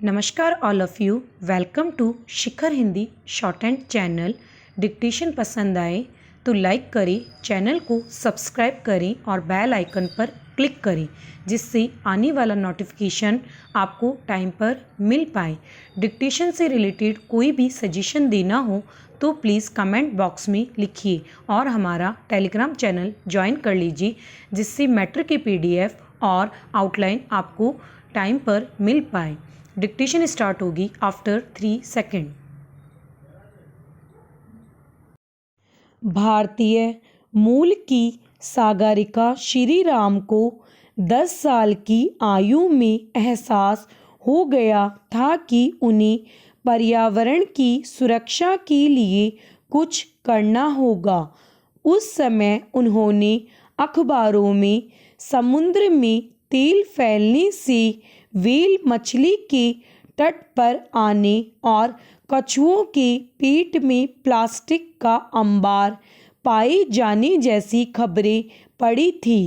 नमस्कार all of you. Welcome to Shikhar Hindi short and channel. Dictation पसंद आए तो लाइक करें, चैनल को सब्सक्राइब करें और बेल आइकन पर क्लिक करें जिससे आने वाला नोटिफिकेशन आपको टाइम पर मिल पाए। डिक्टेशन से रिलेटेड कोई भी सजेशन देना हो तो प्लीज़ कमेंट बॉक्स में लिखिए और हमारा टेलीग्राम चैनल ज्वाइन कर लीजिए जिससे मैटर के PDF और आउटलाइन आपको टाइम पर मिल पाए। डिक्टेशन स्टार्ट होगी आफ्टर 3 सेकेंड। भारतीय मूल की सागरिका श्री राम को 10 साल की आयु में एहसास हो गया था कि उन्हें पर्यावरण की सुरक्षा के लिए कुछ करना होगा। उस समय उन्होंने अखबारों में समुद्र में तेल फैलने से व्हेल मछली के तट पर आने और कछुओं के पेट में प्लास्टिक का अंबार पाए जाने जैसी खबरें पड़ी थी।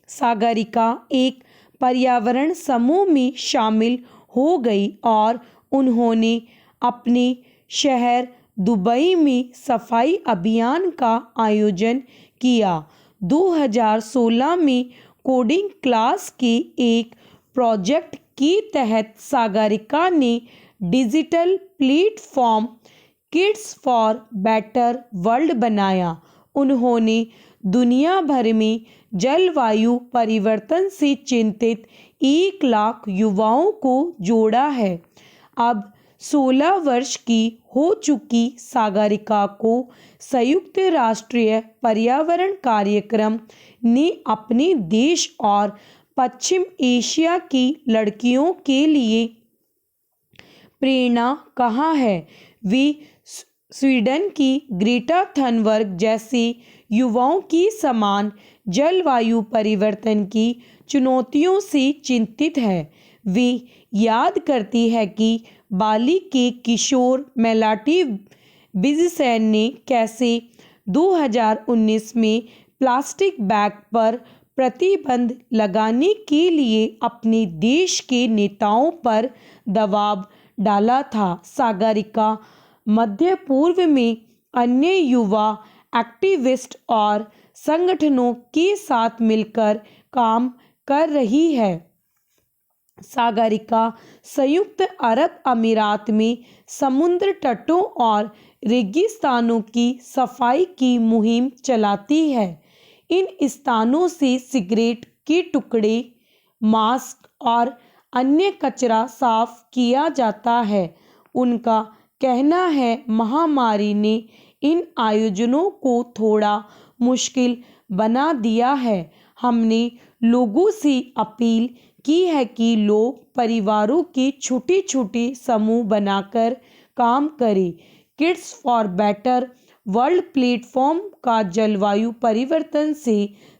सागरिका एक पर्यावरण समूह में शामिल हो गई और उन्होंने अपने शहर दुबई में सफाई अभियान का आयोजन किया। 2016 में कोडिंग क्लास के एक प्रोजेक्ट के तहत सागरिका ने digital platform kids for better world बनाया। उन्होंने दुनिया भर में जलवायु परिवर्तन से चिंतित 1 लाख युवाओं को जोड़ा है। अब 16 वर्ष की हो चुकी सागरिका को संयुक्त राष्ट्र पर्यावरण कार्यक्रम ने अपने देश और पश्चिम एशिया की लड़कियों के लिए प्रेरणा कहा है। वे स्वीडन की ग्रेटा थनबर्ग जैसे युवाओं की समान जलवायु परिवर्तन की चुनौतियों से चिंतित है। वे याद करती है कि बाली के किशोर मेलाटी बिजसेन ने कैसे 2019 में प्लास्टिक बैग पर प्रतिबंध लगाने के लिए अपने देश के नेताओं पर दबाव डाला था। सागरिका मध्य पूर्व में अन्य युवा एक्टिविस्ट और संगठनों के साथ मिलकर काम कर रही है। सागरिका संयुक्त अरब अमीरात में समुद्र तटों और रेगिस्तानों की सफाई की मुहिम चलाती है। इन स्थानों से सिगरेट के टुकड़े, मास्क और अन्य कचरा साफ किया जाता है। उनका कहना है महामारी ने इन आयोजनों को थोड़ा मुश्किल बना दिया है। हमने लोगों से अपील की है कि लोग परिवारों के छोटे छोटे समूह बनाकर काम करें। Kids for better world platform का जलवायु परिवर्तन से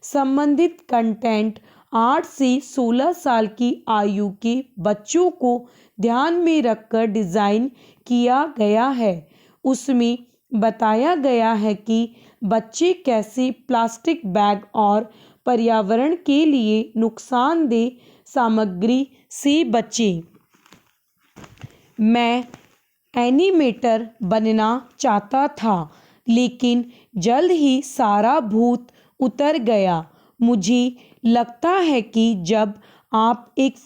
संबंधित कंटेंट 8 से 16 साल की आयु के बच्चों को ध्यान में रखकर डिज़ाइन किया गया है। उसमें बताया गया है कि बच्चे कैसे प्लास्टिक बैग और पर्यावरण के लिए नुकसानदेह सामग्री से बचें। मैं एनिमेटर बनना चाहता था लेकिन जल्द ही सारा भूत उतर गया। मुझे लगता है कि जब आप एक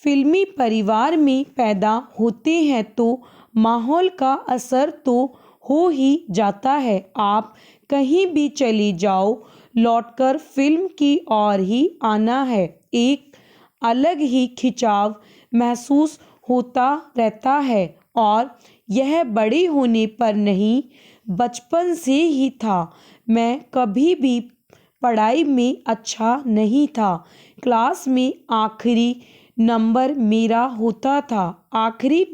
फिल्मी परिवार में पैदा होते हैं तो माहौल का असर तो हो ही जाता है। आप कहीं भी चले जाओ, लौटकर फिल्म की ओर ही आना है। एक अलग ही खिंचाव महसूस होता रहता है और यह बड़े होने पर नहीं, बचपन से ही था। मैं कभी भी पढ़ाई में अच्छा नहीं था। क्लास में आखिरी नंबर मेरा होता था, आखिरी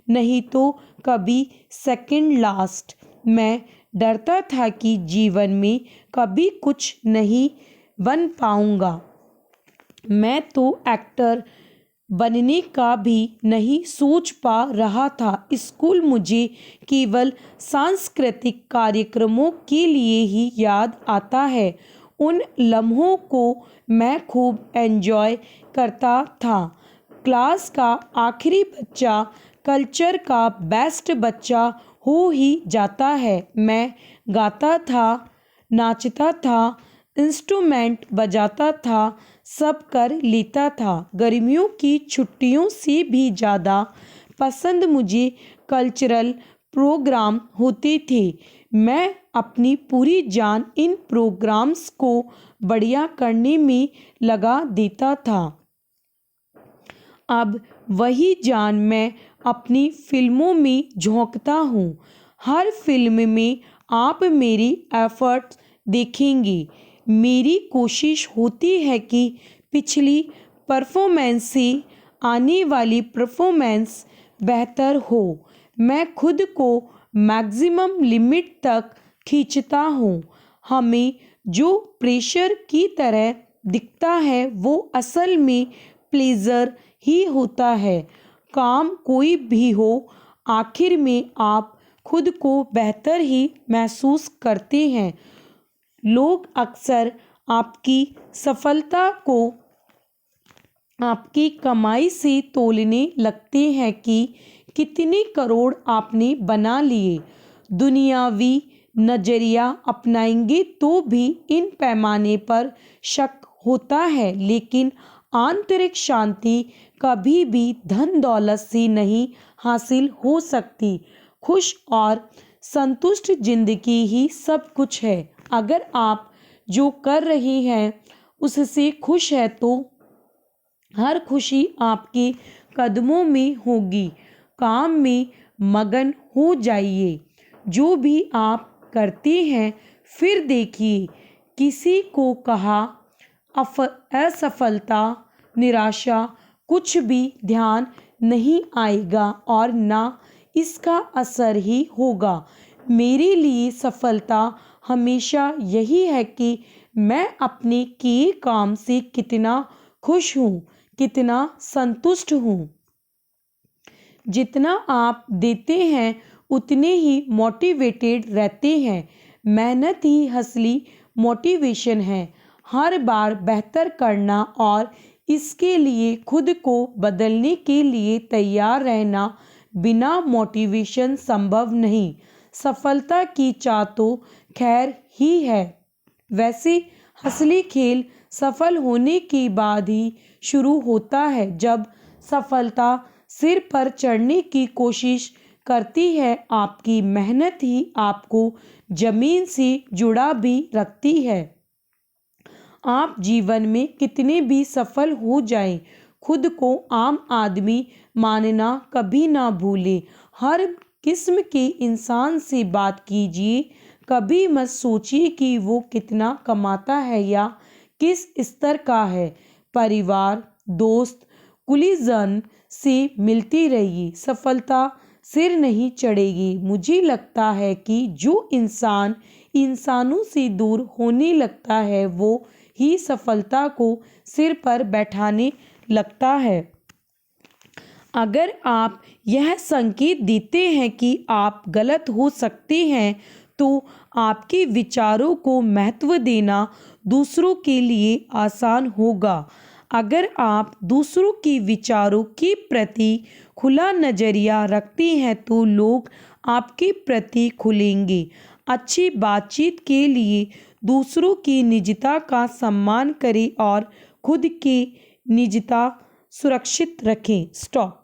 नहीं तो कभी सेकंड लास्ट। मैं डरता था कि जीवन में कभी कुछ नहीं बन पाऊंगा। मैं तो एक्टर बनने का भी नहीं सोच पा रहा था। स्कूल मुझे केवल सांस्कृतिक कार्यक्रमों के लिए ही याद आता है। उन लम्हों को मैं खूब एंजॉय करता था। क्लास का आखिरी बच्चा कल्चर का बेस्ट बच्चा हो ही जाता है। मैं गाता था, नाचता था, इंस्ट्रूमेंट बजाता था, सब कर लेता था। गर्मियों की छुट्टियों से भी ज़्यादा पसंद मुझे कल्चरल प्रोग्राम होते थे। मैं अपनी पूरी जान इन प्रोग्राम्स को बढ़िया करने में लगा देता था। अब वही जान मैं अपनी फिल्मों में झोंकता हूँ। हर फिल्म में आप मेरी एफर्ट्स देखेंगे। मेरी कोशिश होती है कि पिछली परफॉर्मेंस से आने वाली परफॉर्मेंस बेहतर हो। मैं खुद को मैक्सिमम लिमिट तक खींचता हूँ। हमें जो प्रेशर की तरह दिखता है वो असल में प्लेजर ही होता है। काम कोई भी हो, आखिर में आप खुद को बेहतर ही महसूस करते हैं। लोग अक्सर आपकी सफलता को आपकी कमाई से तोलने लगते हैं कि कितने करोड़ आपने बना लिए। दुनियावी नजरिया अपनाएंगे तो भी इन पैमाने पर शक होता है, लेकिन आंतरिक शांति कभी भी धन दौलत से नहीं हासिल हो सकती। खुश और संतुष्ट जिंदगी ही सब कुछ है। अगर आप जो कर रहे हैं उससे खुश है तो हर खुशी आपके कदमों में होगी। काम में मगन हो जाइए। जो भी आप करते हैं फिर देखिए, किसी को कहा असफलता, निराशा कुछ भी ध्यान नहीं आएगा और ना इसका असर ही होगा। मेरे लिए सफलता हमेशा यही है कि मैं अपने किए काम से कितना खुश हूँ, कितना संतुष्ट हूँ। जितना आप देते हैं उतने ही मोटिवेटेड रहते हैं। मेहनत ही असली मोटिवेशन है। हर बार बेहतर करना और इसके लिए खुद को बदलने के लिए तैयार रहना, बिना मोटिवेशन संभव नहीं। सफलता की चाह तो खैर ही है। वैसे असली खेल सफल होने के बाद ही शुरू होता है। जब सफलता सिर पर चढ़ने की कोशिश करती है, आपकी मेहनत ही आपको जमीन से जुड़ा भी रखती है। आप जीवन में कितने भी सफल हो जाएं, खुद को आम आदमी मानना कभी ना भूलें। हर किस्म के इंसान से बात कीजिए। कभी मत सोचिए कि वो कितना कमाता है या किस स्तर का है। परिवार, दोस्त, कुलीजन से मिलती रहिए। सफलता सिर नहीं चढ़ेगी। मुझे लगता है कि जो इंसान इंसानों से दूर होने लगता है वो ही सफलता को सिर पर बैठाने लगता है। अगर आप यह संकेत देते हैं कि आप गलत हो सकते हैं तो आपके विचारों को महत्व देना दूसरों के लिए आसान होगा। अगर आप दूसरों के विचारों के प्रति खुला नज़रिया रखते हैं तो लोग आपके प्रति खुलेंगे। अच्छी बातचीत के लिए दूसरों की निजता का सम्मान करें और खुद की निजता सुरक्षित रखें। स्टॉप।